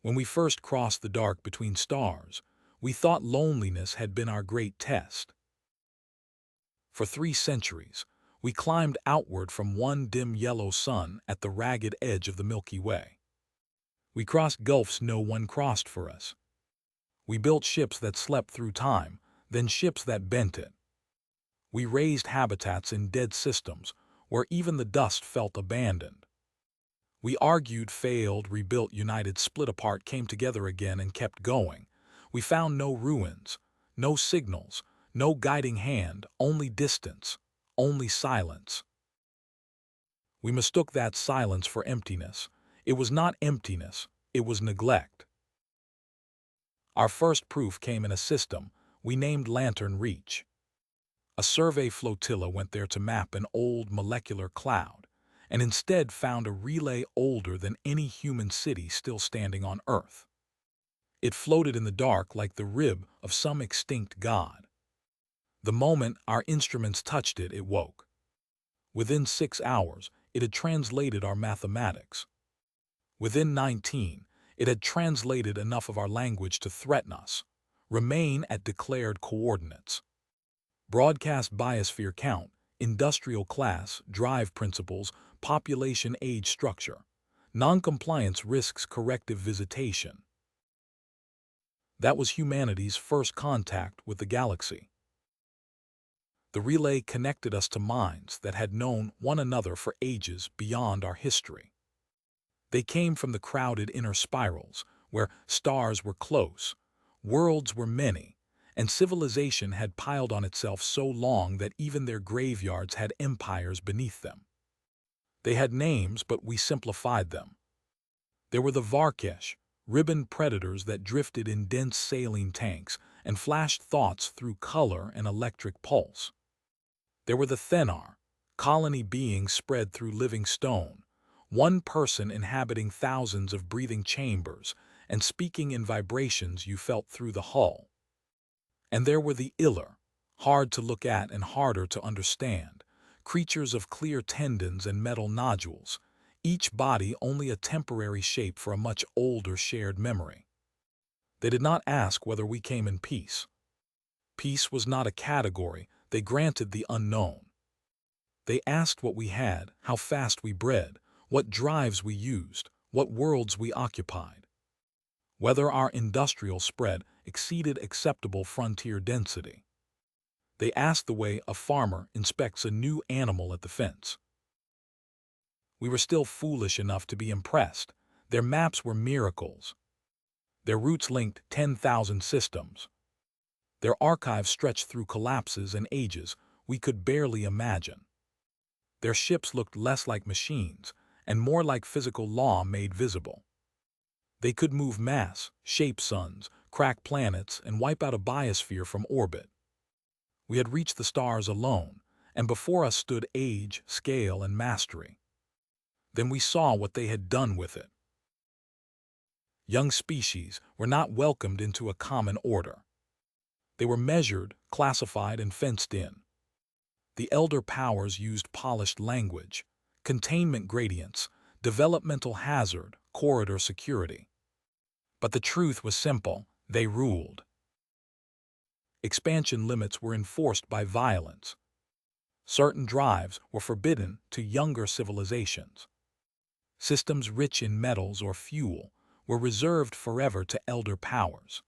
When we first crossed the dark between stars, we thought loneliness had been our great test. For 3 centuries, we climbed outward from one dim yellow sun at the ragged edge of the Milky Way. We crossed gulfs no one crossed for us. We built ships that slept through time, then ships that bent it. We raised habitats in dead systems where even the dust felt abandoned. We argued, failed, rebuilt, united, split apart, came together again, and kept going. We found no ruins, no signals, no guiding hand, only distance, only silence. We mistook that silence for emptiness. It was not emptiness, it was neglect. Our first proof came in a system we named Lantern Reach. A survey flotilla went there to map an old molecular cloud, and instead found a relay older than any human city still standing on Earth. It floated in the dark like the rib of some extinct god. The moment our instruments touched it, it woke. Within 6 hours, it had translated our mathematics. Within 19, it had translated enough of our language to threaten us, remain at declared coordinates. Broadcast biosphere count, industrial class, drive principles, population age structure. Noncompliance risks corrective visitation. That was humanity's first contact with the galaxy. The relay connected us to minds that had known one another for ages beyond our history. They came from the crowded inner spirals, where stars were close, worlds were many, and civilization had piled on itself so long that even their graveyards had empires beneath them. They had names, but we simplified them. There were the Varkesh, ribbon predators that drifted in dense saline tanks and flashed thoughts through color and electric pulse. There were the Thenar, colony beings spread through living stone, one person inhabiting thousands of breathing chambers and speaking in vibrations you felt through the hull. And there were the Iller, hard to look at and harder to understand, creatures of clear tendons and metal nodules, each body only a temporary shape for a much older shared memory. They did not ask whether we came in peace. Peace was not a category, they granted the unknown. They asked what we had, how fast we bred, what drives we used, what worlds we occupied. Whether our industrial spread exceeded acceptable frontier density. They asked the way a farmer inspects a new animal at the fence. We were still foolish enough to be impressed. Their maps were miracles. Their routes linked 10,000 systems. Their archives stretched through collapses and ages we could barely imagine. Their ships looked less like machines and more like physical law made visible. They could move mass, shape suns, crack planets, and wipe out a biosphere from orbit. We had reached the stars alone, and before us stood age, scale, and mastery. Then we saw what they had done with it. Young species were not welcomed into a common order. They were measured, classified, and fenced in. The elder powers used polished language, containment gradients, developmental hazard, corridor security. But the truth was simple, they ruled. Expansion limits were enforced by violence. Certain drives were forbidden to younger civilizations. Systems rich in metals or fuel were reserved forever to elder powers.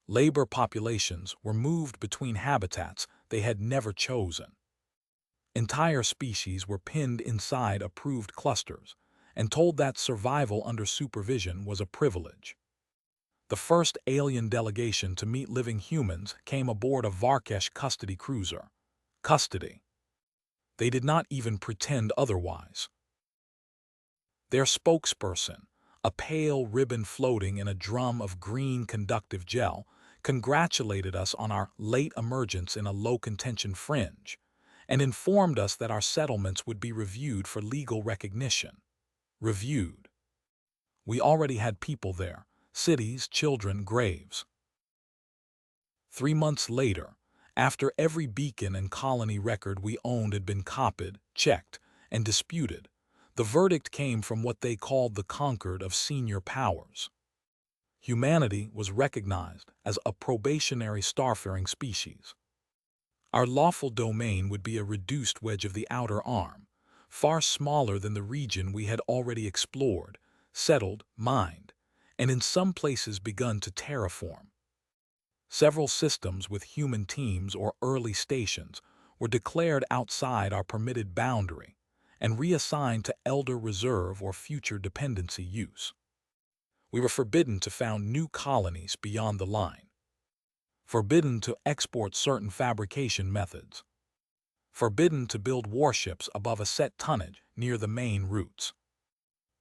Labor populations were moved between habitats they had never chosen. Entire species were pinned inside approved clusters and told that survival under supervision was a privilege. The first alien delegation to meet living humans came aboard a Varkesh custody cruiser. Custody. They did not even pretend otherwise. Their spokesperson, a pale ribbon floating in a drum of green conductive gel, congratulated us on our late emergence in a low-contention fringe, and informed us that our settlements would be reviewed for legal recognition. Reviewed. We already had people there, cities, children, graves. 3 months later, after every beacon and colony record we owned had been copied, checked, and disputed, the verdict came from what they called the conquered of senior powers. humanity was recognized as a probationary starfaring species. Our lawful domain would be a reduced wedge of the outer arm, far smaller than the region we had already explored, settled, mined, and in some places begun to terraform. Several systems with human teams or early stations were declared outside our permitted boundary and reassigned to elder reserve or future dependency use. We were forbidden to found new colonies beyond the line, forbidden to export certain fabrication methods, forbidden to build warships above a set tonnage near the main routes,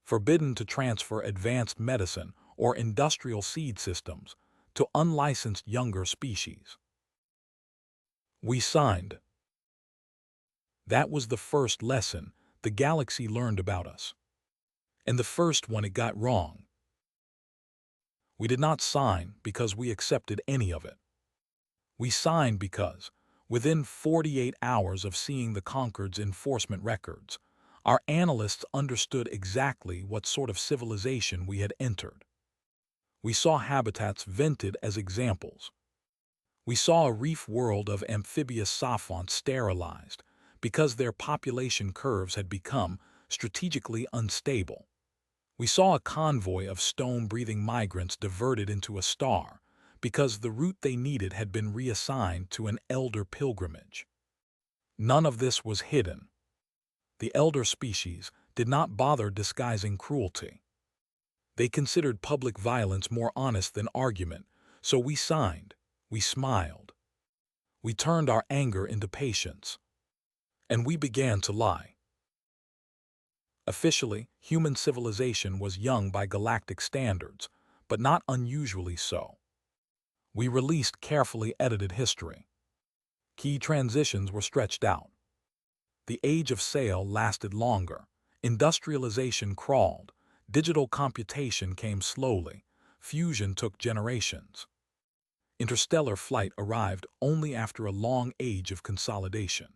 forbidden to transfer advanced medicine or industrial seed systems to unlicensed younger species. We signed. That was the first lesson the galaxy learned about us, and the first one it got wrong. We did not sign because we accepted any of it. We signed because, within 48 hours of seeing the Concord's enforcement records, our analysts understood exactly what sort of civilization we had entered. We saw habitats vented as examples. We saw a reef world of amphibious savants sterilized because their population curves had become strategically unstable. We saw a convoy of stone-breathing migrants diverted into a star because the route they needed had been reassigned to an elder pilgrimage. None of this was hidden. The elder species did not bother disguising cruelty. They considered public violence more honest than argument, so we signed, we smiled. We turned our anger into patience. And we began to lie. Officially, human civilization was young by galactic standards, but not unusually so. We released carefully edited history. Key transitions were stretched out. The age of sail lasted longer. Industrialization crawled. Digital computation came slowly. Fusion took generations. Interstellar flight arrived only after a long age of consolidation.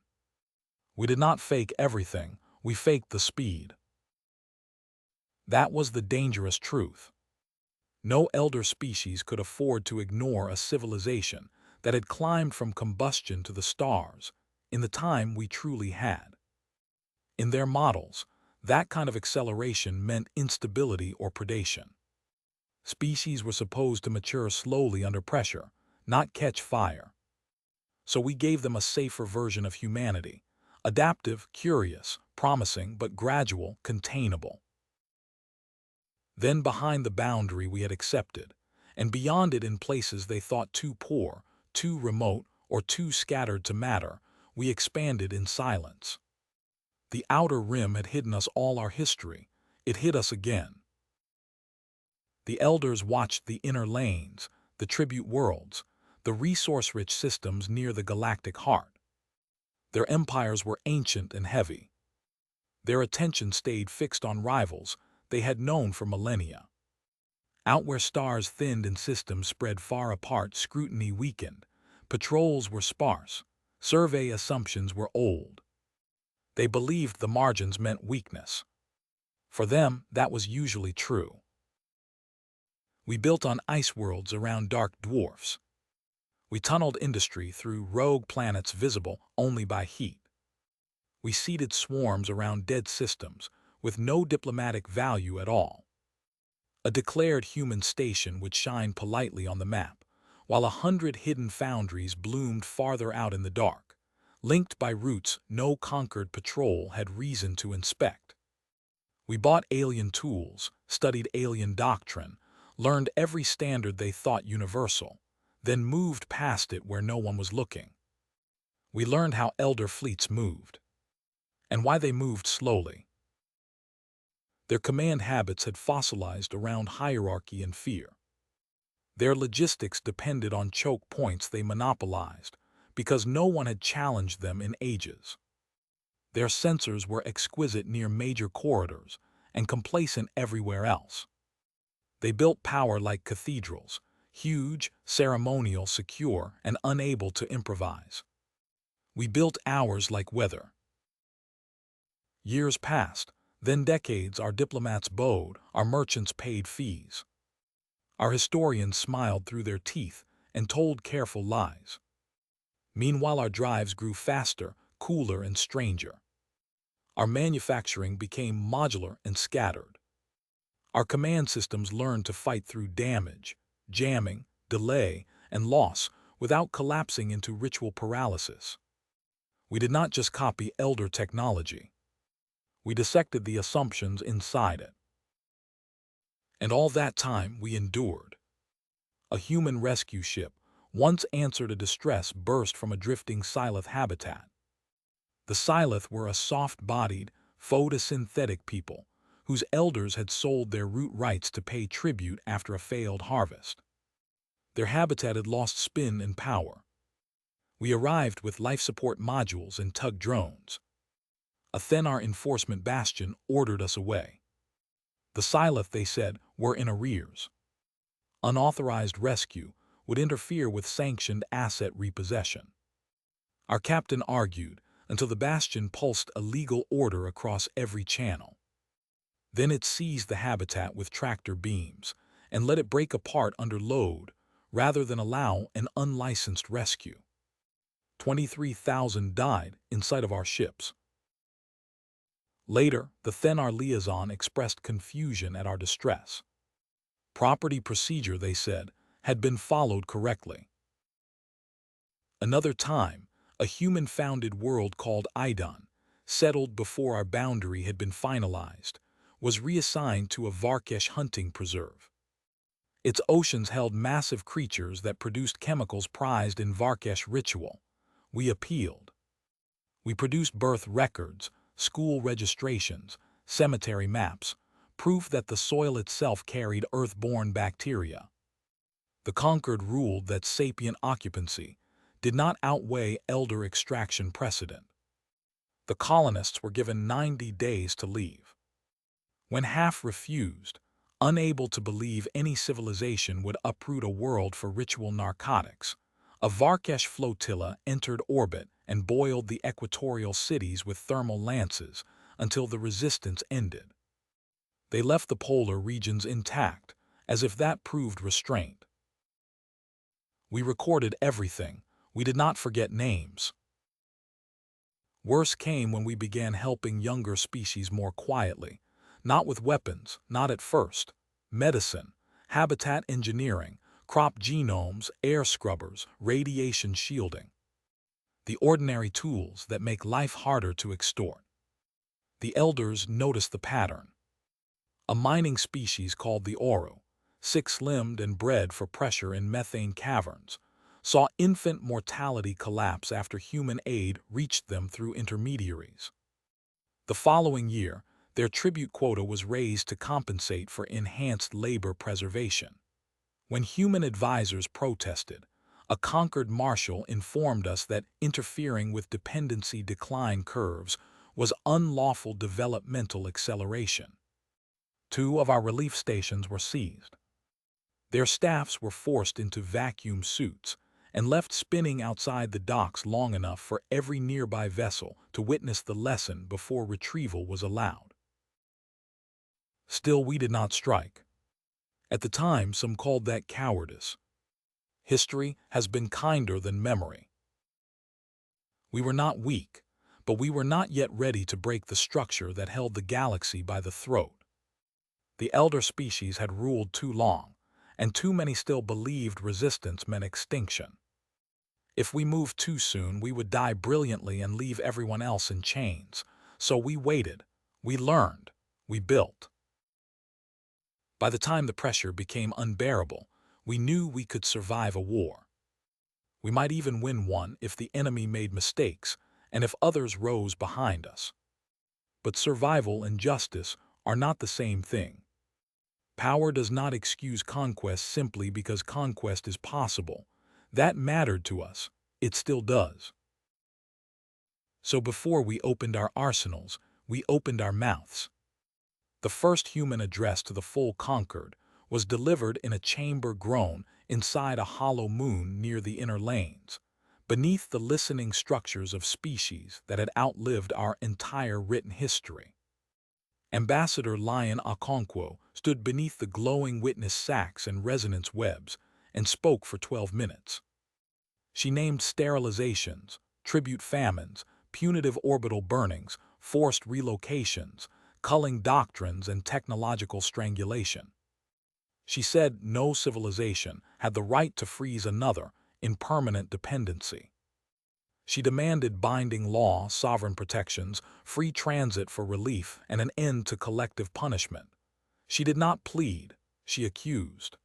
We did not fake everything, we faked the speed. That was the dangerous truth. No elder species could afford to ignore a civilization that had climbed from combustion to the stars in the time we truly had. In their models, that kind of acceleration meant instability or predation. Species were supposed to mature slowly under pressure, not catch fire. So we gave them a safer version of humanity, adaptive, curious, promising, but gradual, containable. Then behind the boundary we had accepted, and beyond it in places they thought too poor, too remote, or too scattered to matter, we expanded in silence. The outer rim had hidden us all our history. It hid us again. The elders watched the inner lanes, the tribute worlds, the resource-rich systems near the galactic heart. Their empires were ancient and heavy. Their attention stayed fixed on rivals they had known for millennia. Out where stars thinned and systems spread far apart, scrutiny weakened. Patrols were sparse. Survey assumptions were old. They believed the margins meant weakness. For them, that was usually true. We built on ice worlds around dark dwarfs. We tunneled industry through rogue planets visible only by heat. We seeded swarms around dead systems with no diplomatic value at all. A declared human station would shine politely on the map, while 100 hidden foundries bloomed farther out in the dark, linked by routes no conquered patrol had reason to inspect. We bought alien tools, studied alien doctrine, learned every standard they thought universal, then moved past it where no one was looking. We learned how elder fleets moved, and why they moved slowly. Their command habits had fossilized around hierarchy and fear. Their logistics depended on choke points they monopolized because no one had challenged them in ages. Their sensors were exquisite near major corridors and complacent everywhere else. They built power like cathedrals, huge, ceremonial, secure, and unable to improvise. We built ours like weather. Years passed, then decades. Our diplomats bowed, our merchants paid fees. Our historians smiled through their teeth and told careful lies. Meanwhile, our drives grew faster, cooler, and stranger. Our manufacturing became modular and scattered. Our command systems learned to fight through damage, jamming, delay, and loss without collapsing into ritual paralysis. We did not just copy elder technology. We dissected the assumptions inside it. And all that time we endured. A human rescue ship once answered a distress burst from a drifting Silith habitat. The Silith were a soft-bodied, photosynthetic people whose elders had sold their root rights to pay tribute after a failed harvest. Their habitat had lost spin and power. We arrived with life support modules and tug drones. A Thenar enforcement bastion ordered us away. The Silith, they said, were in arrears. Unauthorized rescue would interfere with sanctioned asset repossession. Our captain argued until the bastion pulsed a legal order across every channel. Then it seized the habitat with tractor beams and let it break apart under load rather than allow an unlicensed rescue. 23,000 died inside of our ships. Later, the Thenar liaison expressed confusion at our distress. Property procedure, they said, had been followed correctly. Another time, a human-founded world called Idon, settled before our boundary had been finalized, was reassigned to a Varkesh hunting preserve. Its oceans held massive creatures that produced chemicals prized in Varkesh ritual. We appealed. We produced birth records, school registrations, cemetery maps, proof that the soil itself carried earth-borne bacteria. The conquered ruled that sapient occupancy did not outweigh elder extraction precedent. The colonists were given 90 days to leave. When half refused, unable to believe any civilization would uproot a world for ritual narcotics, a Varkesh flotilla entered orbit and boiled the equatorial cities with thermal lances until the resistance ended. They left the polar regions intact, as if that proved restraint. We recorded everything. We did not forget names. Worse came when we began helping younger species more quietly, not with weapons, not at first. Medicine, habitat engineering, crop genomes, air scrubbers, radiation shielding. The ordinary tools that make life harder to extort. The elders noticed the pattern. A mining species called the Oru, six-limbed and bred for pressure in methane caverns, saw infant mortality collapse after human aid reached them through intermediaries. The following year, their tribute quota was raised to compensate for enhanced labor preservation. When human advisors protested, a conquered marshal informed us that interfering with dependency decline curves was unlawful developmental acceleration. 2 of our relief stations were seized. Their staffs were forced into vacuum suits and left spinning outside the docks long enough for every nearby vessel to witness the lesson before retrieval was allowed. Still, we did not strike. At the time, some called that cowardice. History has been kinder than memory. We were not weak, but we were not yet ready to break the structure that held the galaxy by the throat. The elder species had ruled too long, and too many still believed resistance meant extinction. If we moved too soon, we would die brilliantly and leave everyone else in chains. So we waited, we learned, we built. By the time the pressure became unbearable, we knew we could survive a war. We might even win one if the enemy made mistakes and if others rose behind us. But survival and justice are not the same thing. Power does not excuse conquest simply because conquest is possible. That mattered to us. It still does. So before we opened our arsenals, we opened our mouths. The first human address to the full conquered was delivered in a chamber grown inside a hollow moon near the inner lanes, beneath the listening structures of species that had outlived our entire written history. Ambassador Lion Okonkwo stood beneath the glowing witness sacks and resonance webs and spoke for 12 minutes. She named sterilizations, tribute famines, punitive orbital burnings, forced relocations, culling doctrines, and technological strangulation. She said no civilization had the right to freeze another in permanent dependency. She demanded binding law, sovereign protections, free transit for relief, and an end to collective punishment. She did not plead, she accused.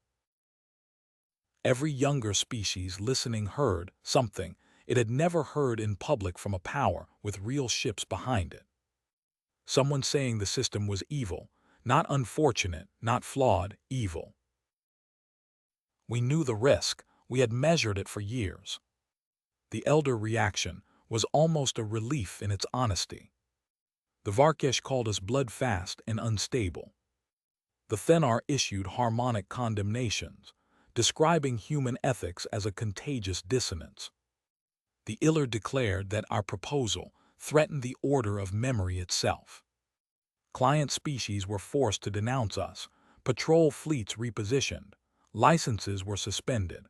Every younger species listening heard something it had never heard in public from a power with real ships behind it. Someone saying the system was evil, not unfortunate, not flawed, evil. We knew the risk, we had measured it for years. The elder reaction was almost a relief in its honesty. The Varkesh called us blood-fast and unstable. The Thenar issued harmonic condemnations, describing human ethics as a contagious dissonance. The Iller declared that our proposal threatened the order of memory itself. Client species were forced to denounce us, patrol fleets repositioned, licenses were suspended.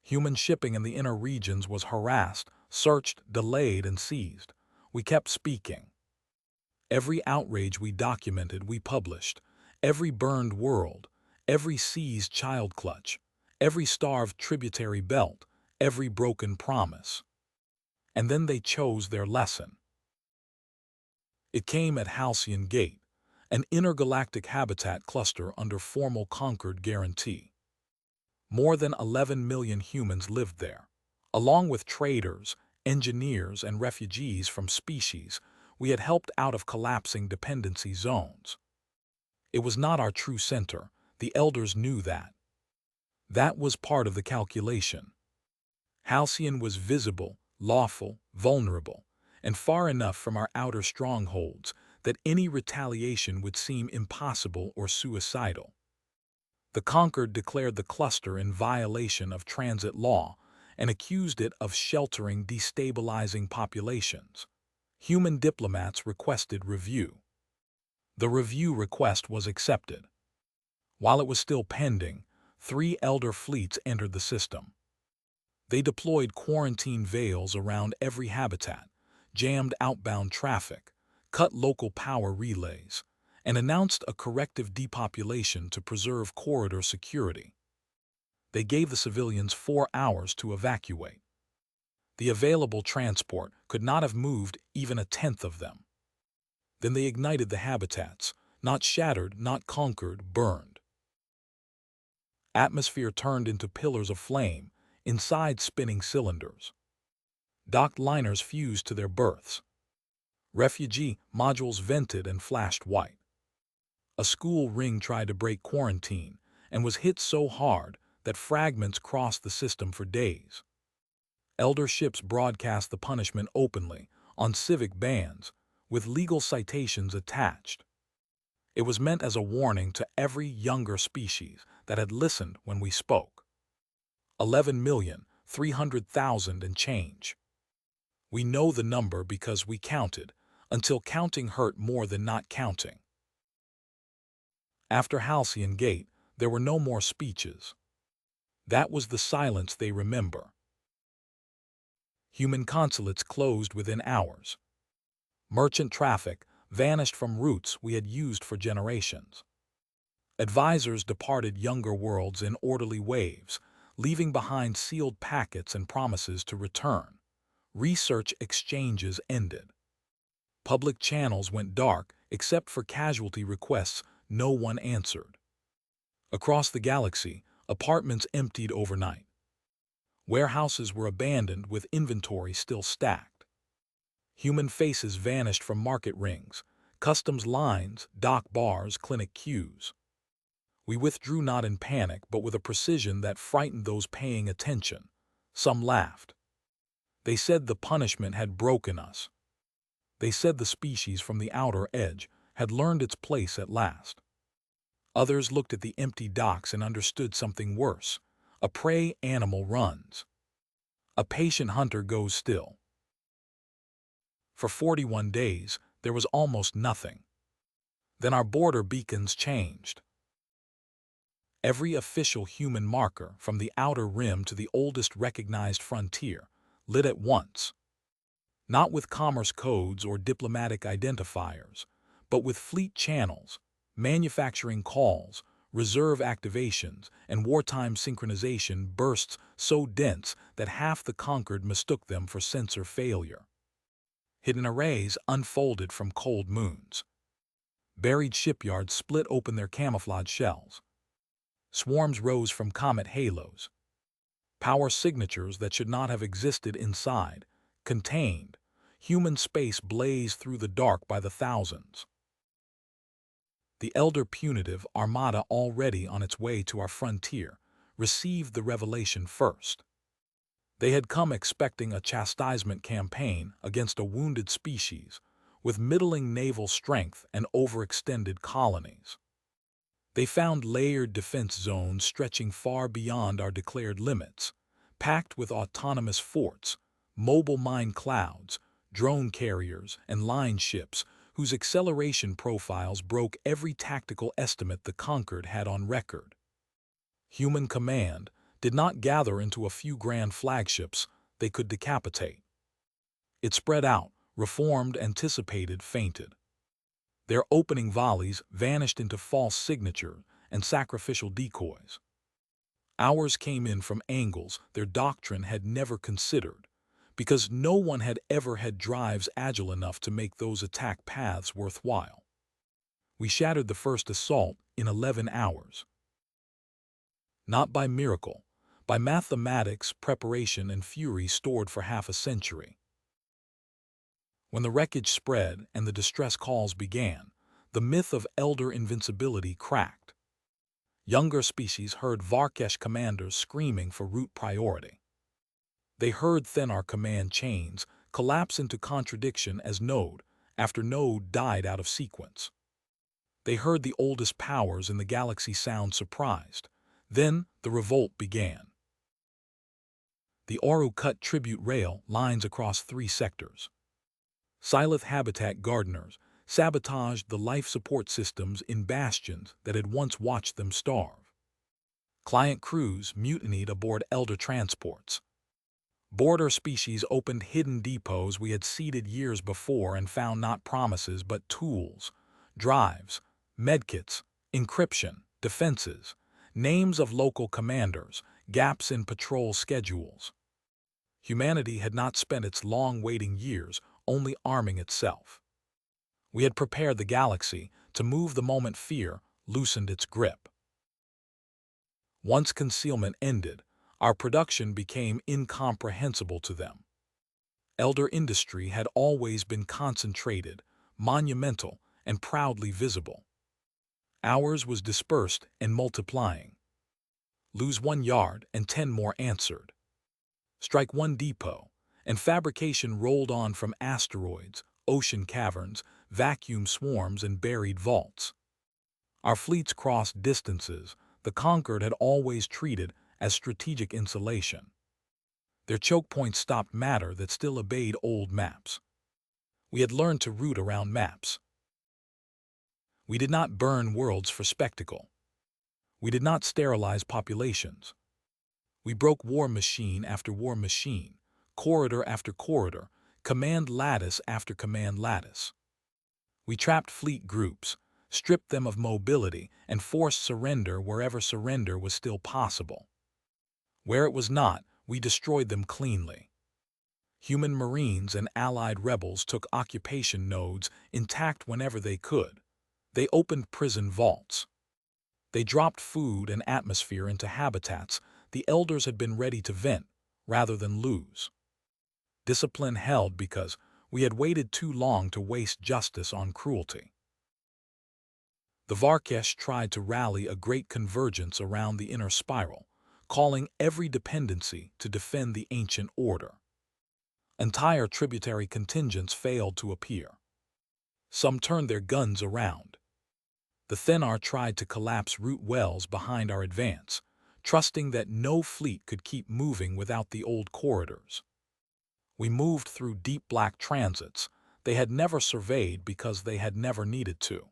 Human shipping in the inner regions was harassed, searched, delayed, and seized. We kept speaking. Every outrage we documented, we published. Every burned world, every seized child clutch, every starved tributary belt, every broken promise. And then they chose their lesson. It came at Halcyon Gate, an intergalactic habitat cluster under formal Concord guarantee. More than 11 million humans lived there. Along with traders, engineers, and refugees from species we had helped out of collapsing dependency zones. It was not our true center, the elders knew that. That was part of the calculation. Halcyon was visible, lawful, vulnerable, and far enough from our outer strongholds that any retaliation would seem impossible or suicidal. The Concord declared the cluster in violation of transit law and accused it of sheltering destabilizing populations. Human diplomats requested review. The review request was accepted. While it was still pending, 3 elder fleets entered the system. They deployed quarantine veils around every habitat, jammed outbound traffic, cut local power relays, and announced a corrective depopulation to preserve corridor security. They gave the civilians 4 hours to evacuate. The available transport could not have moved even a tenth of them. Then they ignited the habitats, not shattered, not conquered, burned. Atmosphere turned into pillars of flame, inside spinning cylinders. Docked liners fused to their berths. Refugee modules vented and flashed white. A school ring tried to break quarantine and was hit so hard that fragments crossed the system for days. Elder ships broadcast the punishment openly, on civic bands, with legal citations attached. It was meant as a warning to every younger species that had listened when we spoke. 11,300,000 and change. We know the number because we counted, until counting hurt more than not counting. After Halcyon Gate, there were no more speeches. That was the silence they remember. Human consulates closed within hours. Merchant traffic vanished from routes we had used for generations. Advisors departed younger worlds in orderly waves, leaving behind sealed packets and promises to return. Research exchanges ended. Public channels went dark except for casualty requests no one answered. Across the galaxy, apartments emptied overnight. Warehouses were abandoned with inventory still stacked. Human faces vanished from market rings, customs lines, dock bars, clinic queues. We withdrew not in panic but with a precision that frightened those paying attention. Some laughed. They said the punishment had broken us. They said the species from the outer edge had learned its place at last. Others looked at the empty docks and understood something worse. A prey animal runs. A patient hunter goes still. For 41 days, there was almost nothing. Then our border beacons changed. Every official human marker, from the outer rim to the oldest recognized frontier, lit at once. Not with commerce codes or diplomatic identifiers, but with fleet channels, manufacturing calls, reserve activations, and wartime synchronization bursts so dense that half the conquered mistook them for sensor failure. Hidden arrays unfolded from cold moons. Buried shipyards split open their camouflage shells. Swarms rose from comet halos. Power signatures that should not have existed inside, contained, human space blazed through the dark by the thousands. The elder punitive armada, already on its way to our frontier, received the revelation first. They had come expecting a chastisement campaign against a wounded species, with middling naval strength and overextended colonies. They found layered defense zones stretching far beyond our declared limits, packed with autonomous forts, mobile mine clouds, drone carriers, and line ships whose acceleration profiles broke every tactical estimate the conquered had on record. Human command did not gather into a few grand flagships they could decapitate. It spread out, reformed, anticipated, fainted. Their opening volleys vanished into false signature and sacrificial decoys. Ours came in from angles their doctrine had never considered, because no one had ever had drives agile enough to make those attack paths worthwhile. We shattered the first assault in 11 hours. Not by miracle, by mathematics, preparation, and fury stored for half a century. When the wreckage spread and the distress calls began, the myth of elder invincibility cracked. Younger species heard Varkesh commanders screaming for route priority. They heard Thenar command chains collapse into contradiction as node after node died out of sequence. They heard the oldest powers in the galaxy sound surprised. Then the revolt began. The Oru cut tribute rail lines across 3 sectors. Silith habitat gardeners sabotaged the life support systems in bastions that had once watched them starve. Client crews mutinied aboard elder transports. Border species opened hidden depots we had seeded years before and found not promises but tools, drives, medkits, encryption, defenses, names of local commanders, gaps in patrol schedules. Humanity had not spent its long waiting years only arming itself. We had prepared the galaxy to move the moment fear loosened its grip. Once concealment ended, our production became incomprehensible to them. Elder industry had always been concentrated, monumental, and proudly visible. Ours was dispersed and multiplying. Lose 1 yard and 10 more answered. Strike 1 depot, and fabrication rolled on from asteroids, ocean caverns, vacuum swarms, and buried vaults. Our fleets crossed distances the conquered had always treated as strategic insulation. Their choke points stopped matter that still obeyed old maps. We had learned to route around maps. We did not burn worlds for spectacle. We did not sterilize populations. We broke war machine after war machine, corridor after corridor, command lattice after command lattice. We trapped fleet groups, stripped them of mobility, and forced surrender wherever surrender was still possible. Where it was not, we destroyed them cleanly. Human Marines and allied rebels took occupation nodes intact whenever they could. They opened prison vaults. They dropped food and atmosphere into habitats the elders had been ready to vent rather than lose. Discipline held because we had waited too long to waste justice on cruelty. The Varkesh tried to rally a great convergence around the inner spiral, calling every dependency to defend the ancient order. Entire tributary contingents failed to appear. Some turned their guns around. The Thenar tried to collapse root wells behind our advance, trusting that no fleet could keep moving without the old corridors. We moved through deep black transits they had never surveyed because they had never needed to.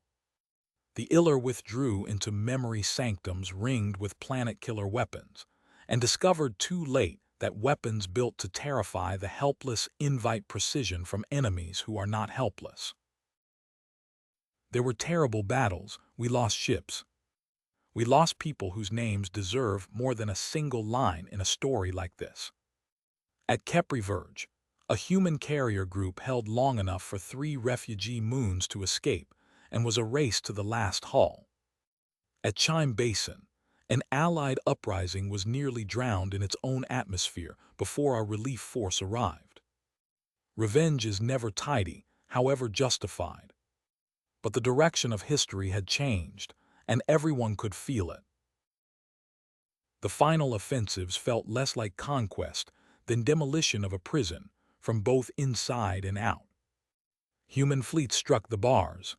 The Iller withdrew into memory sanctums ringed with planet-killer weapons, and discovered too late that weapons built to terrify the helpless invite precision from enemies who are not helpless. There were terrible battles. We lost ships. We lost people whose names deserve more than a single line in a story like this. At Kepri Verge, a human carrier group held long enough for 3 refugee moons to escape and was erased to the last hull. At Chime Basin, an Allied uprising was nearly drowned in its own atmosphere before our relief force arrived. Revenge is never tidy, however justified. But the direction of history had changed, and everyone could feel it. The final offensives felt less like conquest than demolition of a prison from both inside and out. Human fleets struck the bars.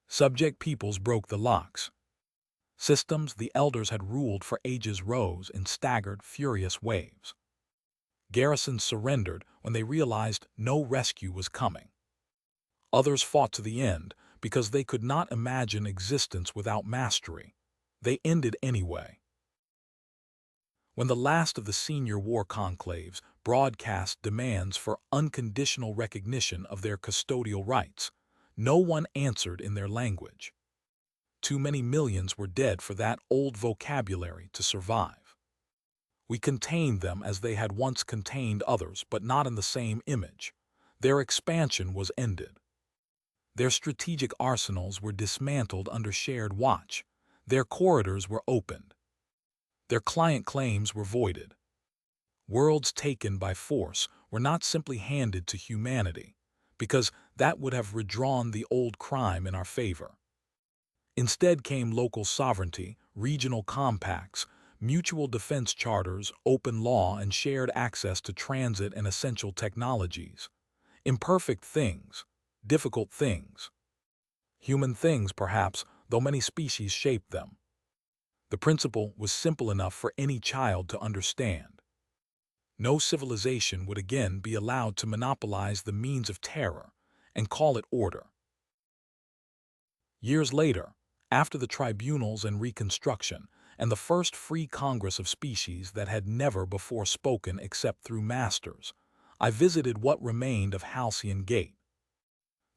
Subject peoples broke the locks. Systems the elders had ruled for ages rose in staggered, furious waves. Garrisons surrendered when they realized no rescue was coming. Others fought to the end because they could not imagine existence without mastery. They ended anyway. When the last of the senior war conclaves broadcast demands for unconditional recognition of their custodial rights, no one answered in their language. Too many millions were dead for that old vocabulary to survive. We contained them as they had once contained others, but not in the same image. Their expansion was ended. Their strategic arsenals were dismantled under shared watch. Their corridors were opened. Their client claims were voided. Worlds taken by force were not simply handed to humanity, because that would have redrawn the old crime in our favor. Instead came local sovereignty, regional compacts, mutual defense charters, open law, and shared access to transit and essential technologies. Imperfect things, difficult things. Human things, perhaps, though many species shaped them. The principle was simple enough for any child to understand. No civilization would again be allowed to monopolize the means of terror and call it order. Years later, after the tribunals and Reconstruction, and the first free Congress of Species that had never before spoken except through masters, I visited what remained of Halcyon Gate.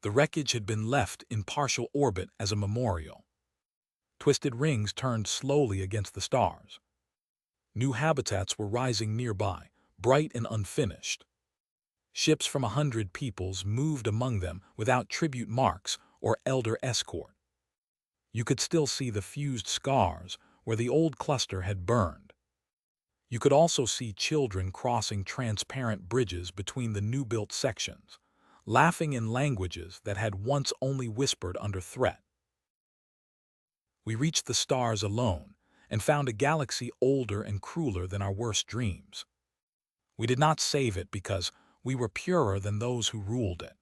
The wreckage had been left in partial orbit as a memorial. Twisted rings turned slowly against the stars. New habitats were rising nearby, bright and unfinished. Ships from 100 peoples moved among them without tribute marks or elder escort. You could still see the fused scars where the old cluster had burned. You could also see children crossing transparent bridges between the new-built sections, laughing in languages that had once only whispered under threat. We reached the stars alone and found a galaxy older and crueler than our worst dreams. We did not save it because we were purer than those who ruled it.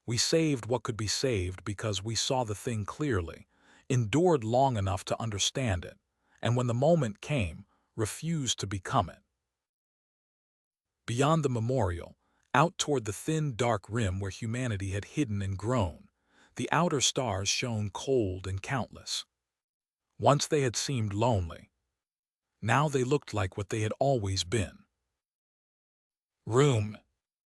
We saved what could be saved because we saw the thing clearly, endured long enough to understand it, and when the moment came, refused to become it. Beyond the memorial, out toward the thin, dark rim where humanity had hidden and grown, the outer stars shone cold and countless. Once they had seemed lonely. Now they looked like what they had always been. Room